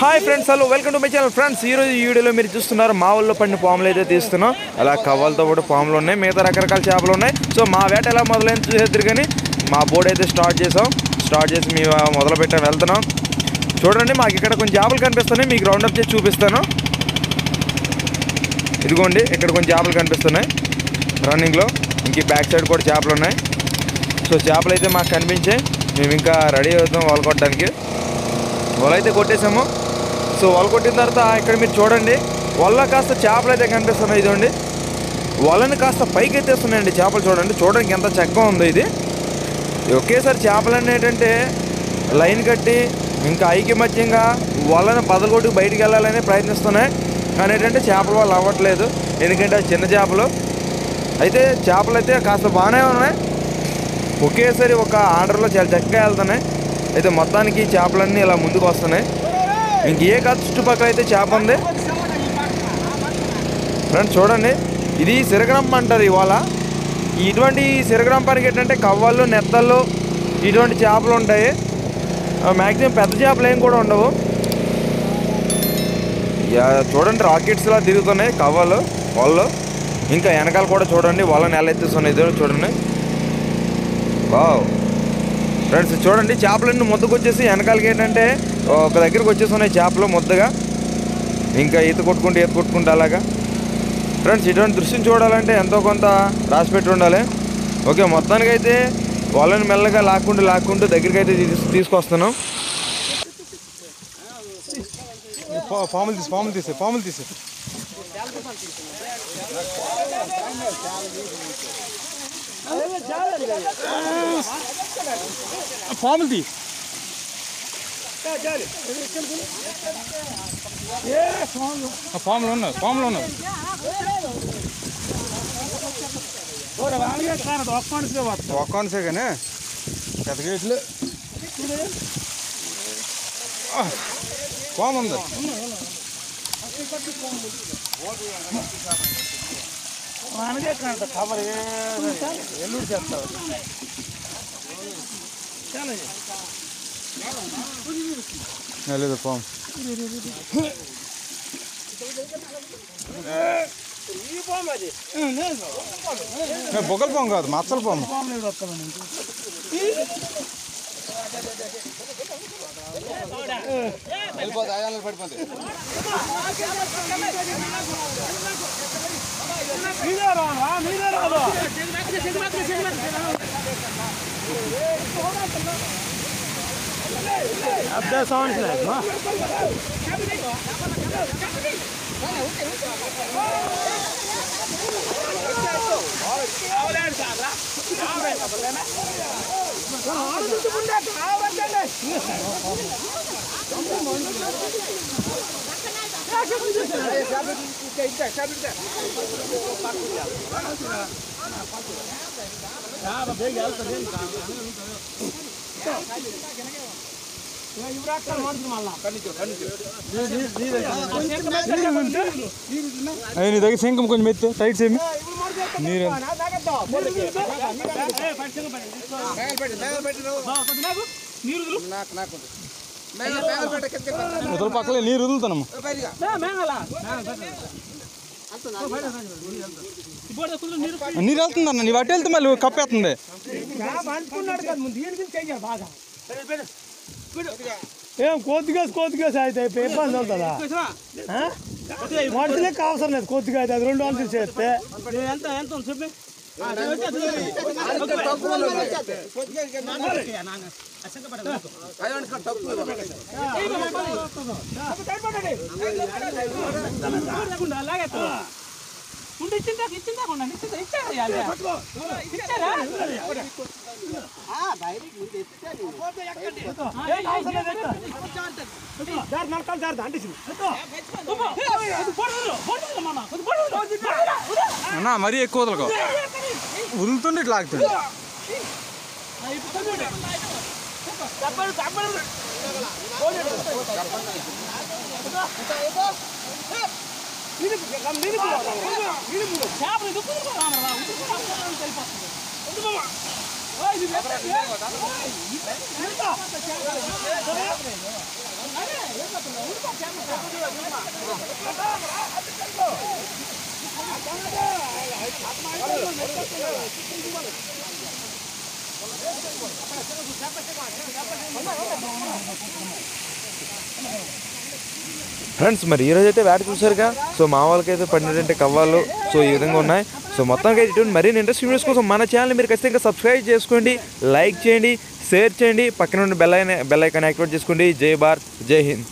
Hi friends, hello, welcome to my channel. Friends, ఈరోజు ఈ వీడియోలో మీరు చూస్తున్నారు మా ఊళ్ళో పడిన పాములు అయితే తీస్తున్నాం. అలా కవ్వలతో పాటు పాములు ఉన్నాయి, మిగతా రకరకాల చేపలు ఉన్నాయి. సో మా వేట ఎలా మొదలైంది చూసేద్దరు. కానీ మా బోర్డు అయితే స్టార్ట్ చేసి మేము మొదలు పెట్టాం, వెళ్తున్నాం. చూడండి, మాకు ఇక్కడ కొంచెం చేపలు కనిపిస్తున్నాయి, మీకు రౌండప్ చేసి చూపిస్తాను. ఇదిగోండి, ఇక్కడ కొంచెం చేపలు కనిపిస్తున్నాయి రన్నింగ్లో. ఇంక బ్యాక్ సైడ్ కూడా చేపలు ఉన్నాయి. సో చేపలు అయితే మాకు కనిపించాయి. మేము ఇంకా రెడీ అవుతాం వల కొట్టడానికి. వల అయితే కొట్టేసాము. సో వల కొట్టిన తర్వాత ఇక్కడ మీరు చూడండి, వల్ల కాస్త చేపలు అయితే కనిపిస్తున్నాయి. ఇదండి, వలని కాస్త పైకి ఎత్తేస్తున్నాయండి చేపలు. చూడడానికి ఎంత చక్కగా ఉందో ఇది. ఒకేసారి చేపలు అనేటంటే లైన్ కట్టి ఇంకా ఐకమత్యంగా వలని బదలగొట్టుకు బయటికి వెళ్ళాలని ప్రయత్నిస్తున్నాయి. కానీ ఏంటంటే చేపల వల్ల అవ్వట్లేదు, ఎందుకంటే చిన్న చేపలు అయితే. చేపలు అయితే కాస్త బాగానే ఉన్నాయి, ఒకేసారి ఒక ఆర్డర్లో చాలా చక్కగా వెళ్తున్నాయి. అయితే మొత్తానికి చేపలన్నీ ఇలా ముందుకు వస్తున్నాయి. ఇంకే కాదు, చుట్టుపక్కల అయితే చేప ఉంది. ఫ్రెండ్స్ చూడండి, ఇది సిరగరంప అంటారు ఇవాళ. ఇటువంటి సిరగరంపానికి ఏంటంటే కవ్వలు, నెత్తళ్ళు, ఇటువంటి చేపలు ఉంటాయి. మ్యాక్సిమం పెద్ద చేపలు ఏం కూడా ఉండవు. చూడండి, రాకెట్స్లా తిరుగుతున్నాయి కవ్వలు, వాళ్ళు. ఇంకా వెనకాల కూడా చూడండి, వాళ్ళని ఎలా ఎత్తిస్తున్నాయి. ఇది చూడండి. వావ్ ఫ్రెండ్స్, చూడండి, చేపలన్నీ ముద్దకు వచ్చేసి వెనకాలకి ఏంటంటే ఒక దగ్గరికి వచ్చేసి ఉన్నాయి చేపలు ముద్దగా. ఇంకా ఈత కొట్టుకుంటూ అలాగా. ఫ్రెండ్స్, ఇటువంటి దృశ్యం చూడాలంటే ఎంతో కొంత రాసిపెట్టి ఉండాలి. ఓకే, మొత్తానికైతే వాళ్ళని మెల్లగా లాక్కుంటూ దగ్గరికి అయితే తీసుకొస్తున్నాం. పాములు తీసే పాములు తీ. పాములు ఉన్నాయి. ఒక్కనిసే కానీ పెద్దగేట్లు పాము ఉంది. కవర్ ఎల్లుడు చేస్తావు. లేదు పాము, బొగ్గల పాము కాదు, మచ్చల పాము. పడిపోతుంది. అబ్బా సౌండ్స్ లేదు. నీ దగ్గర శంఖం కొంచెం మెత్తే టైట్ సేమి నీరు. వదల పక్కలే నీరు వదులుతానమ్మా. నీరు వెళ్తుందన్న, నీ వాటి వెళ్తే మళ్ళీ కప్పేస్తుంది. ఏం కొద్దిగా అయితే ఇబ్బంది అవుతుందా? మనుషులే అవసరం లేదు, కొద్దిగా అయితే అది 2 వందలు చేస్తే అన్నా మరీ ఎక్కువ వదలకో, వదులుతుండే ఇట్లా ఆగుతుంది. ఫ్రెండ్స్ మరి ఈరోజు అయితే వేట చూసారుగా. సో మా వాళ్ళకైతే పడినటువంటి కవ్వాలు సో ఈ విధంగా ఉన్నాయి. సో మొత్తానికి అయితే ఇటువంటి మరిన్ని ఇంట్రెస్టింగ్ వీడియోస్ కోసం మన ఛానల్ మీరు ఖచ్చితంగా సబ్స్క్రైబ్ చేసుకోండి, లైక్ చేయండి, షేర్ చేయండి, పక్కన ఉన్న బెల్ ఐకాన్ యాక్టివేట్ చేసుకోండి. జై భారత్, జై హింద్.